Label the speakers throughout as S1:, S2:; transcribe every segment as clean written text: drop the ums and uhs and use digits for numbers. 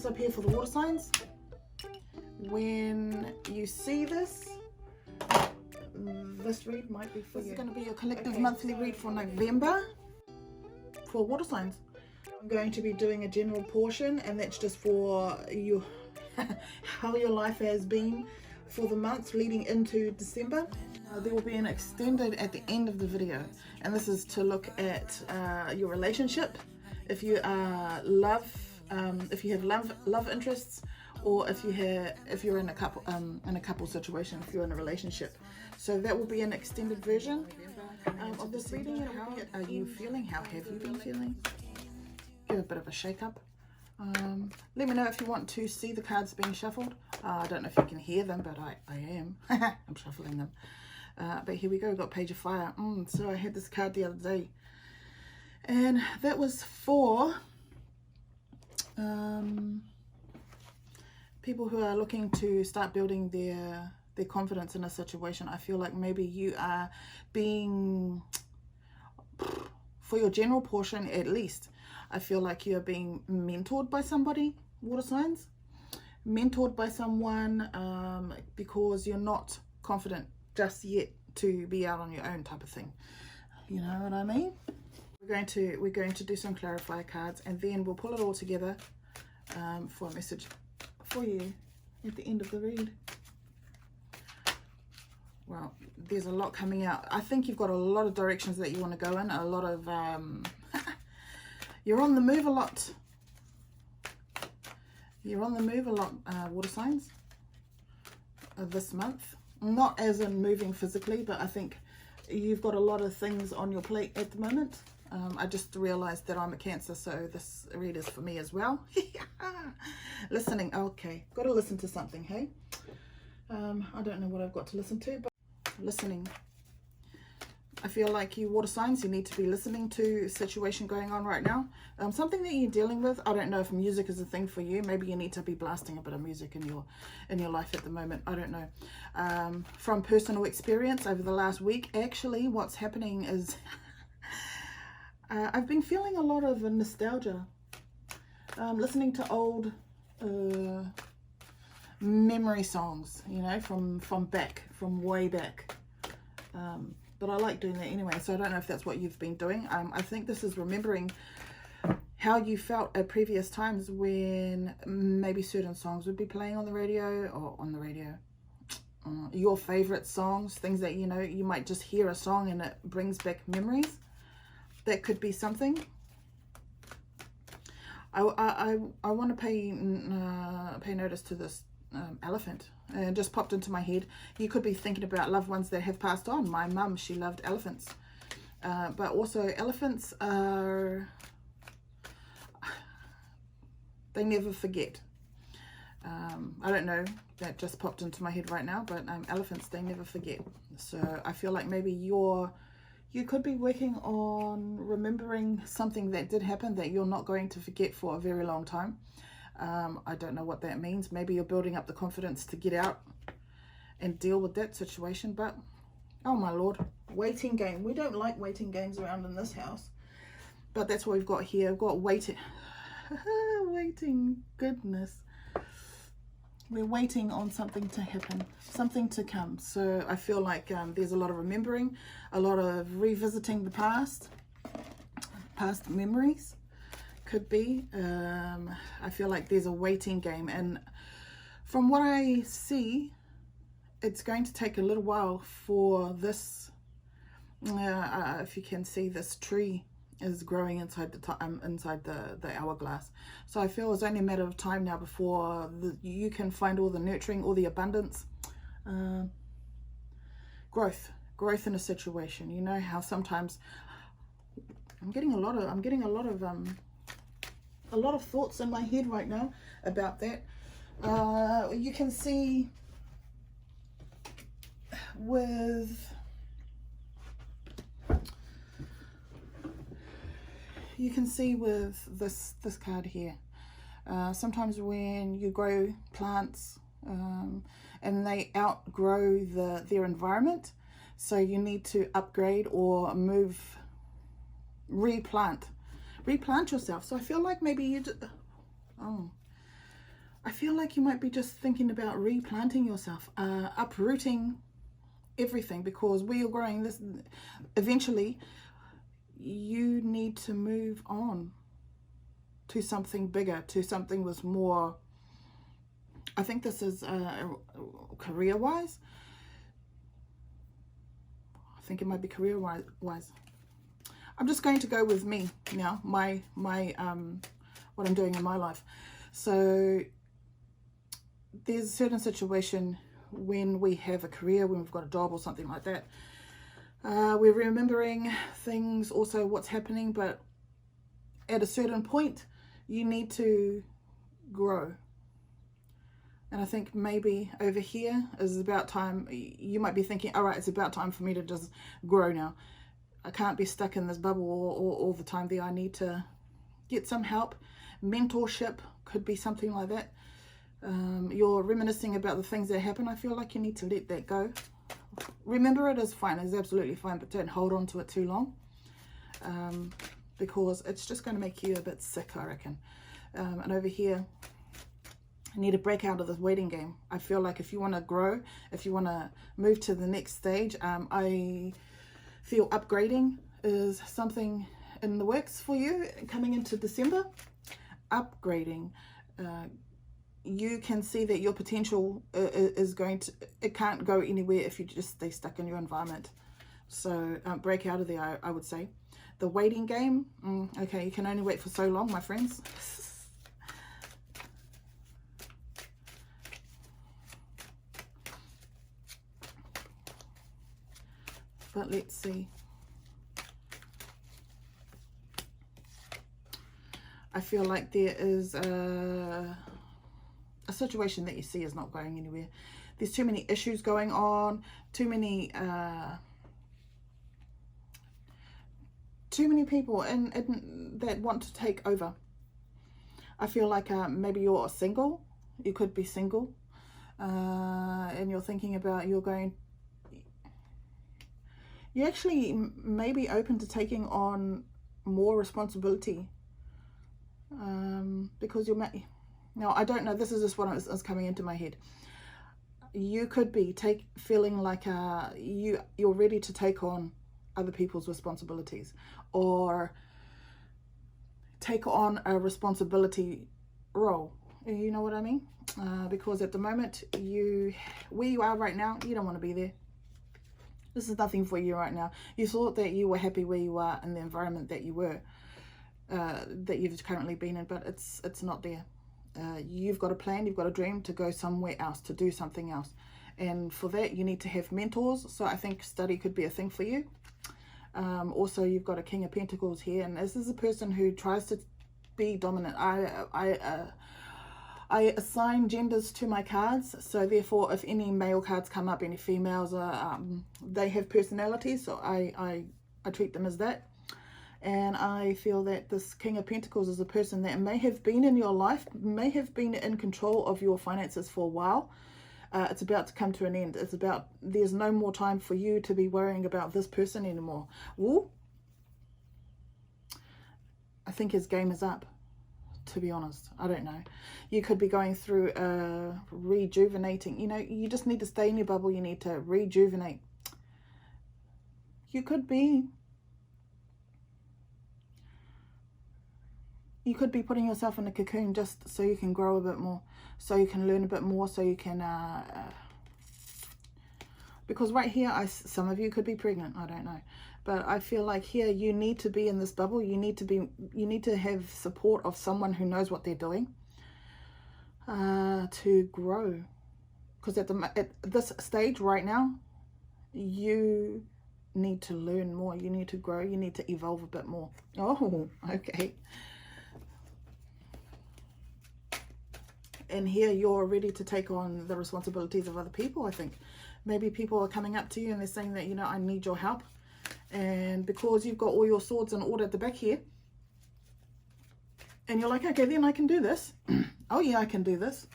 S1: heads up here for the water signs. When you see this read might be for you. This is going to be your collective monthly read for November for water signs. I'm going to be doing a general portion, and that's just for you, how your life has been for the months leading into December. There will be an extended at the end of the video, and this is to look at your relationship, if you are if you have love interests, or if you're in a couple situation, if you're in a relationship. So that will be an extended version of this reading. How are you feeling? How have you been feeling? Give a bit of a shake up. Let me know if you want to see the cards being shuffled. I don't know if you can hear them, but I am. I'm shuffling them. But here we go. We've got Page of Fire. So I had this card the other day, and that was for people who are looking to start building their confidence in a situation. I feel like maybe you are being, for your general portion at least, I feel like you're being mentored by somebody, water signs. Mentored by someone because you're not confident just yet to be out on your own, type of thing. You know what I mean? We're going to do some clarifier cards, and then we'll pull it all together for a message for you at the end of the read. Well, there's a lot coming out. I think you've got a lot of directions that you want to go in, a lot of you're on the move a lot. You're on the move a lot, water signs, this month. Not as in moving physically, but I think you've got a lot of things on your plate at the moment. I just realized that I'm a Cancer, so this read is for me as well. Listening, okay, got to listen to something, hey? I don't know what I've got to listen to, but listening. I feel like you water signs, you need to be listening to a situation going on right now. Something that you're dealing with. I don't know if music is a thing for you. Maybe you need to be blasting a bit of music in your life at the moment. I don't know. From personal experience over the last week, actually, what's happening is I've been feeling a lot of nostalgia. Listening to old memory songs, you know, from way back. But I like doing that anyway, so I don't know if that's what you've been doing. I think this is remembering how you felt at previous times when maybe certain songs would be playing on the radio, your favorite songs, things that, you know, you might just hear a song and it brings back memories. That could be something. I want to pay notice to this elephant. It just popped into my head. You could be thinking about loved ones that have passed on. My mum, she loved elephants. But also elephants are, they never forget. I don't know, that just popped into my head right now, but elephants, they never forget. So I feel like maybe you could be working on remembering something that did happen that you're not going to forget for a very long time. I don't know what that means. Maybe you're building up the confidence to get out and deal with that situation, but oh my lord, waiting game. We don't like waiting games around in this house, but that's what we've got here. We've got waiting. Waiting, goodness. We're waiting on something to happen, something to come. So I feel like there's a lot of remembering, a lot of revisiting the past memories. Could be. I feel like there's a waiting game, and from what I see, it's going to take a little while for this. If you can see, this tree is growing inside the hourglass. So I feel it's only a matter of time now before you can find all the nurturing, all the abundance, growth in a situation. You know how sometimes I'm getting a lot of thoughts in my head right now about that. You can see with this card here, sometimes when you grow plants and they outgrow their environment, so you need to upgrade or replant yourself. So I feel like maybe I feel like you might be just thinking about replanting yourself, uprooting everything, because where you're growing this, eventually you need to move on to something bigger, to something with more. I think this is career wise. I think it might be career wise. I'm just going to go with me now, my what I'm doing in my life. So there's a certain situation when we have a career, when we've got a job or something like that. We're remembering things, also what's happening, but at a certain point, you need to grow. And I think maybe over here is about time. You might be thinking, all right, it's about time for me to just grow now. I can't be stuck in this bubble all the time there. I need to get some help. Mentorship could be something like that. You're reminiscing about the things that happen. I feel like you need to let that go. Remember, it is fine. It's absolutely fine, but don't hold on to it too long, because it's just going to make you a bit sick, I reckon. And over here, I need to break out of this waiting game. I feel like if you want to grow, if you want to move to the next stage, I feel upgrading is something in the works for you coming into December. Upgrading. You can see that your potential is going to, it can't go anywhere if you just stay stuck in your environment. So break out of there, I would say. The waiting game, okay, you can only wait for so long, my friends. But let's see. I feel like there is a situation that you see is not going anywhere. There's too many issues going on, too many people and that want to take over. I feel like maybe you're single. You could be single, and you're thinking about you're actually may be open to taking on more responsibility, because you're now, I don't know, this is just what is coming into my head. You could be feeling like you're ready to take on other people's responsibilities, or take on a responsibility role. You know what I mean? Because at the moment, where you are right now, you don't want to be there. This is nothing for you right now. You thought that you were happy where you are in the environment that you were, that you've currently been in, but it's not there. You've got a plan, you've got a dream to go somewhere else, to do something else. And for that, you need to have mentors. So I think study could be a thing for you. Also, you've got a King of Pentacles here. And this is a person who tries to be dominant. I assign genders to my cards. So therefore, if any male cards come up, any females, they have personalities. So I treat them as that. And I feel that this King of Pentacles is a person that may have been in your life, may have been in control of your finances for a while. It's about to come to an end. There's no more time for you to be worrying about this person anymore. Ooh. I think his game is up, to be honest. I don't know. You could be going through rejuvenating. You know, you just need to stay in your bubble. You need to rejuvenate. You could be putting yourself in a cocoon just so you can grow a bit more, so you can learn a bit more, so you can, because right here, some of you could be pregnant, I don't know. But I feel like here, you need to be in this bubble. You need to have support of someone who knows what they're doing, to grow. Because at this stage right now, you need to learn more. You need to grow. You need to evolve a bit more. Oh, okay. And here you're ready to take on the responsibilities of other people, I think. Maybe people are coming up to you and they're saying that, you know, I need your help. And because you've got all your swords in order at the back here, and you're like, okay, then I can do this. Oh yeah, I can do this.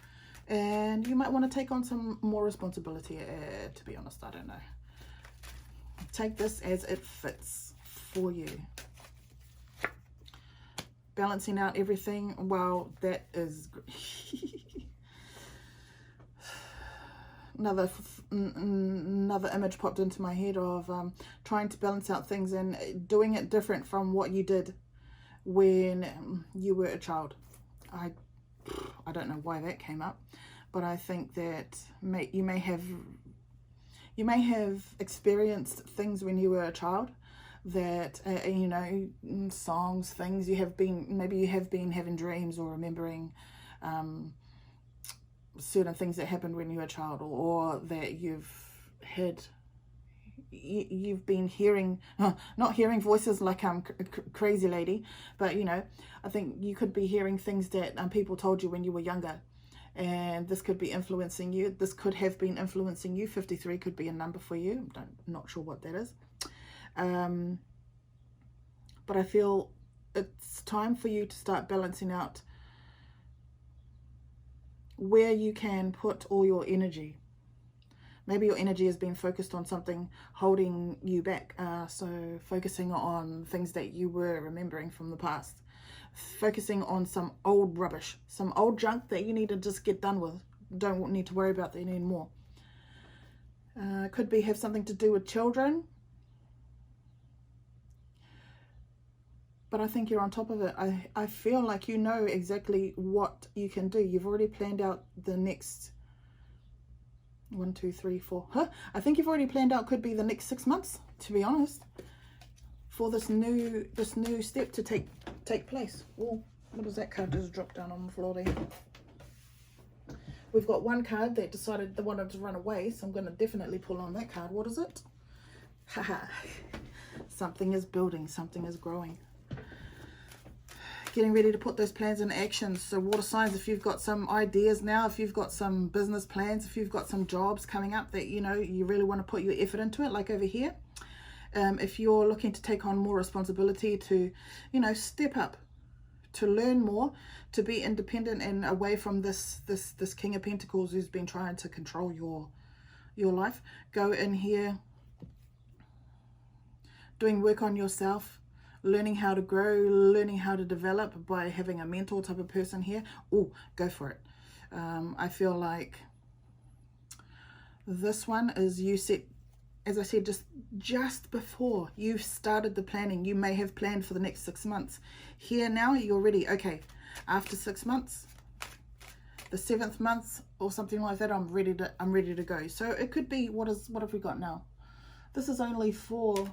S1: And you might want to take on some more responsibility, to be honest. I don't know. Take this as it fits for you. Balancing out everything. Well, that is... another image popped into my head of trying to balance out things and doing it different from what you did when you were a child. I don't know why that came up, but I think that you may have experienced things when you were a child that you know, songs, things you have been, maybe you have been having dreams or remembering certain things that happened when you were a child, or that you've been hearing, not hearing voices like crazy lady, but you know, I think you could be hearing things that people told you when you were younger, and this could be influencing you. This could have been influencing you. 53 could be a number for you. Not sure what that is. But I feel it's time for you to start balancing out where you can put all your energy. Maybe your energy has been focused on something holding you back. So focusing on things that you were remembering from the past. Focusing on some old rubbish, some old junk that you need to just get done with. Don't need to worry about that anymore. Could be have something to do with children. But I think you're on top of it. I feel like you know exactly what you can do. You've already planned out the next 1, 2, 3, 4. I think you've already planned out, could be the next 6 months, to be honest, for this new step to take place. Oh, what does that card just drop down on the floor there? We've got one card that decided they wanted to run away, so I'm going to definitely pull on that card. What is it? Haha. Something is building, something is growing. Getting ready to put those plans into action. So water signs, if you've got some ideas now, if you've got some business plans, if you've got some jobs coming up that you know you really want to put your effort into it, like over here, if you're looking to take on more responsibility, to step up, to learn more, to be independent and away from this King of Pentacles who's been trying to control your life, go in here doing work on yourself, learning how to grow, learning how to develop by having a mentor type of person here. Oh, go for it. I feel like this one is you set, as I said, just before you started the planning. You may have planned for the next 6 months. Here now, you're ready. Okay, after 6 months, the 7th month or something like that, I'm ready to go. So it could be, what have we got now? This is only for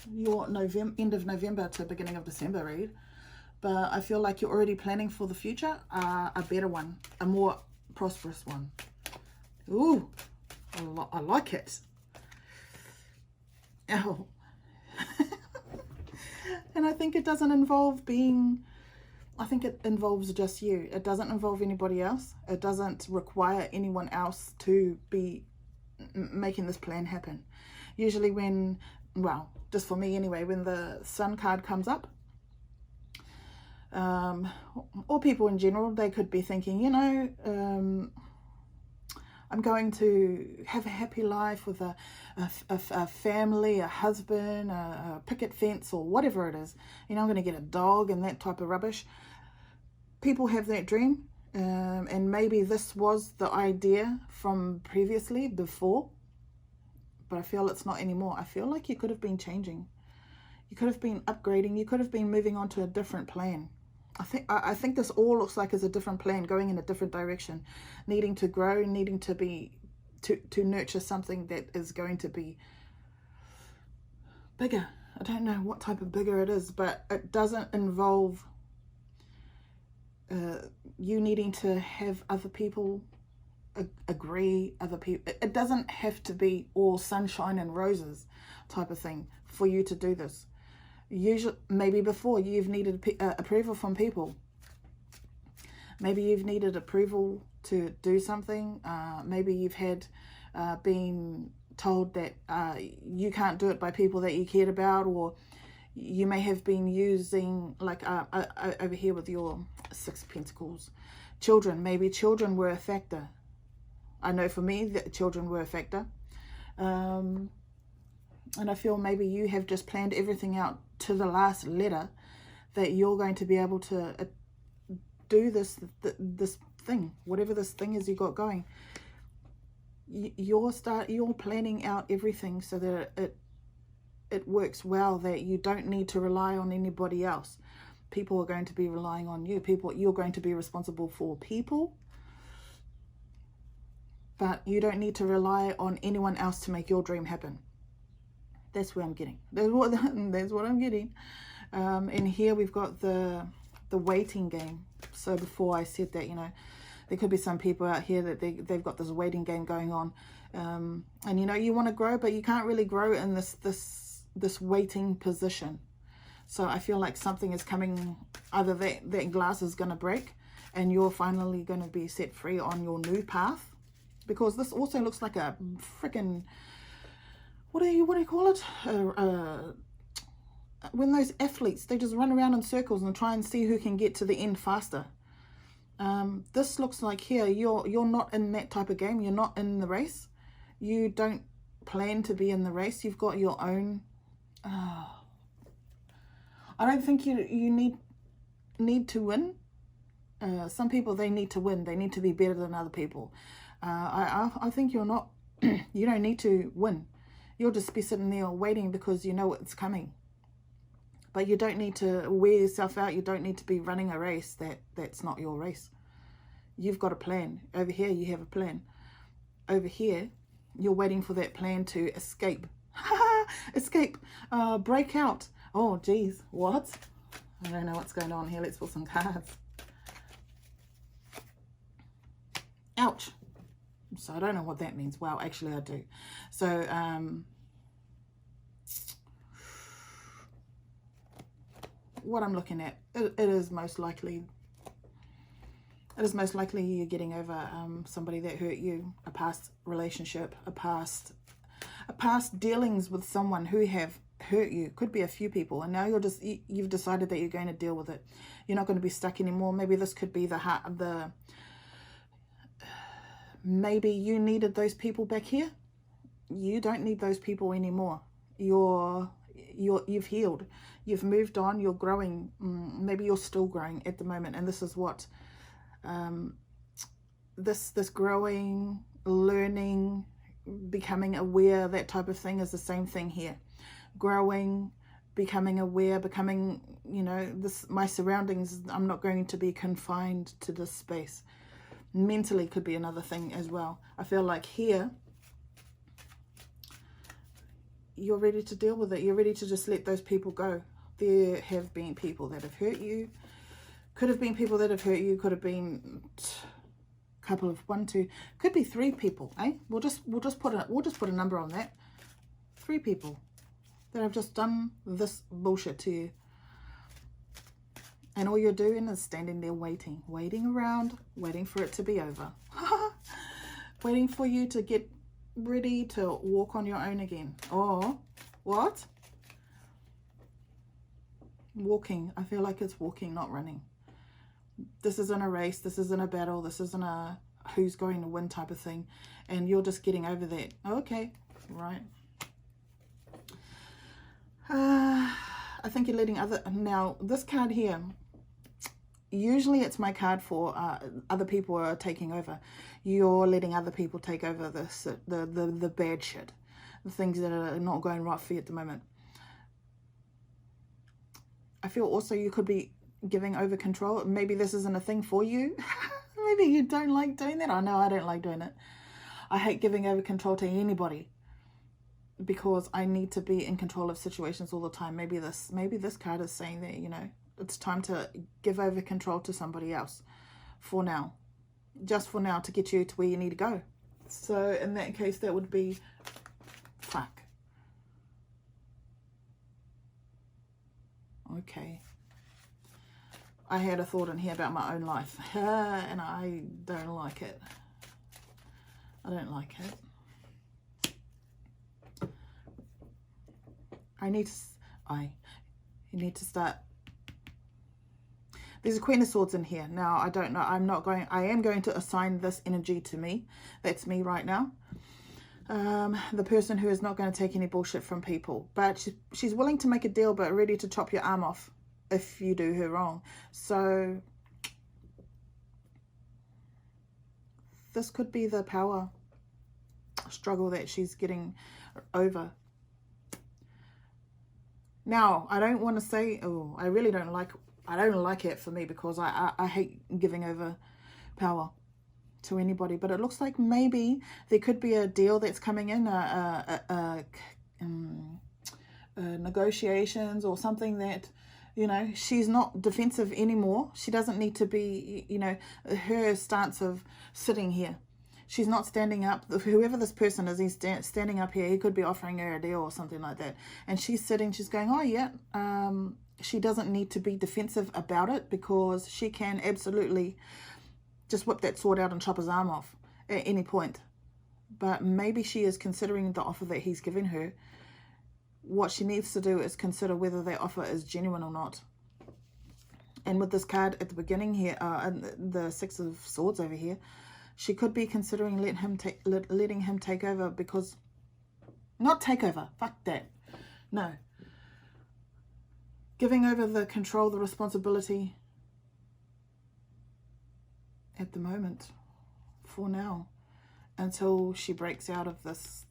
S1: your end of November to beginning of December read, but I feel like you're already planning for the future, a better one, a more prosperous one. Ooh, I like it. Oh. And I think it doesn't involve I think it involves just you. It doesn't involve anybody else. It doesn't require anyone else to be making this plan happen. Usually when, well, just for me anyway, when the Sun card comes up, or people in general, they could be thinking, I'm going to have a happy life with a family, a husband, a picket fence, or whatever it is. I'm going to get a dog and that type of rubbish. People have that dream, and maybe this was the idea from previously, before, but I feel it's not anymore. I feel like you could have been changing. You could have been upgrading. You could have been moving on to a different plan. I think this all looks like it's a different plan, going in a different direction, needing to grow, needing to nurture something that is going to be bigger. I don't know what type of bigger it is, but it doesn't involve you needing to have other people agree, other people. It doesn't have to be all sunshine and roses type of thing for you to do this. Usually, maybe before you've needed approval from people. Maybe you've needed approval to do something. Maybe you've had been told that you can't do it by people that you cared about, or you may have been using, like over here with your 6 of Pentacles, children. Maybe children were a factor. I know for me that children were a factor. And I feel maybe you have just planned everything out to the last letter, that you're going to be able to do this thing, whatever this thing is you got going. you're planning out everything so that it works well, that you don't need to rely on anybody else. People are going to be relying on you. You're going to be responsible for people, but you don't need to rely on anyone else to make your dream happen. That's where I'm getting. That's what I'm getting. And here we've got the waiting game. So before I said that, you know, there could be some people out here that they've got this waiting game going on. And you know, you want to grow, but you can't really grow in this waiting position. So I feel like something is coming, either that glass is going to break and you're finally going to be set free on your new path. Because this also looks like a freaking, what do you call it? When those athletes, they just run around in circles and try and see who can get to the end faster. This looks like here, you're not in that type of game. You're not in the race. You don't plan to be in the race. You've got your own. I don't think you need to win. Some people, they need to win. They need to be better than other people. I think you're not. You don't need to win. You'll just be sitting there waiting because you know it's coming. But you don't need to wear yourself out. You don't need to be running a race that's not your race. You've got a plan. Over here, you have a plan. Over here, you're waiting for that plan to escape. Escape. Break out. Oh, geez. What? I don't know what's going on here. Let's pull some cards. Ouch. So I don't know what that means. Well, actually I do. So, what I'm looking at, it is most likely you're getting over somebody that hurt you, a past relationship, a past dealings with someone who have hurt you. Could be a few people, and now you've decided that you're going to deal with it. You're not going to be stuck anymore. Maybe this could be maybe you needed those people back here. You don't need those people anymore. You've healed. You've moved on. You're growing. Maybe you're still growing at the moment, and this is what this growing, learning, becoming aware, that type of thing is the same thing here. Growing, becoming aware, becoming, you know, my surroundings. I'm not going to be confined to this space. Mentally could be another thing as well. I feel like here you're ready to deal with it. You're ready to just let those people go. There have been people that have hurt you. Could have been people that have hurt you. Could have been a couple of 1, 2. Could be 3 people. We'll just put a number on that. 3 people that have just done this bullshit to you. And all you're doing is standing there waiting around, waiting for it to be over. Waiting for you to get ready to walk on your own again. Or, what? Walking. I feel like it's walking, not running. This isn't a race. This isn't a battle. This isn't a who's going to win type of thing. And you're just getting over that. Okay, right. I think you're letting now this card here, usually it's my card for other people are taking over. You're letting other people take over the bad shit, the things that are not going right for you at the moment. I feel also you could be giving over control. Maybe this isn't a thing for you. Maybe you don't like doing that. I know I don't like doing it. I hate giving over control to anybody because I need to be in control of situations all the time. Maybe this card is saying that, you know, it's time to give over control to somebody else for now. Just for now, to get you to where you need to go. So in that case, that would be fuck. Okay. I had a thought in here about my own life. And I don't like it. I don't like it. You need to start. There's a Queen of Swords in here. Now, I don't know. I am going to assign this energy to me. That's me right now. The person who is not going to take any bullshit from people. But she's willing to make a deal, but ready to chop your arm off if you do her wrong. So, this could be the power. struggle that she's getting over. Now, I don't want to say, oh, I really don't like, I don't like it for me, because I hate giving over power to anybody. But it looks like maybe there could be a deal that's coming in, negotiations or something that, you know, she's not defensive anymore. She doesn't need to be, you know, her stance of sitting here. She's not standing up. Whoever this person is, he's standing up here. He could be offering her a deal or something like that. And she's sitting, she's going, oh, yeah. She doesn't need to be defensive about it, because she can absolutely just whip that sword out and chop his arm off at any point. But maybe she is considering the offer that he's given her. What she needs to do is consider whether that offer is genuine or not. And with this card at the beginning here, the Six of Swords over here, she could be considering letting him take over, because, not take over, fuck that, no. Giving over the control, the responsibility at the moment, for now, until she breaks out of this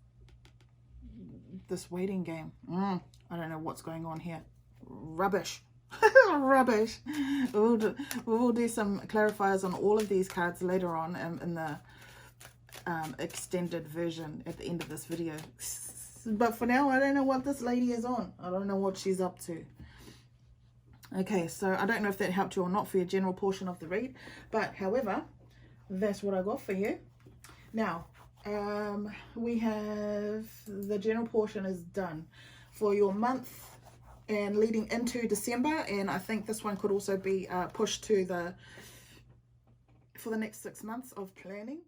S1: waiting game. I don't know what's going on here. Rubbish. Rubbish. We'll do some clarifiers on all of these cards later on in the extended version at the end of this video. But for now, I don't know what this lady is on. I don't know what she's up to. Okay, so I don't know if that helped you or not for your general portion of the read. But however, that's what I got for you. Now, we have the general portion is done for your month and leading into December, and I think this one could also be pushed to for the next 6 months of planning.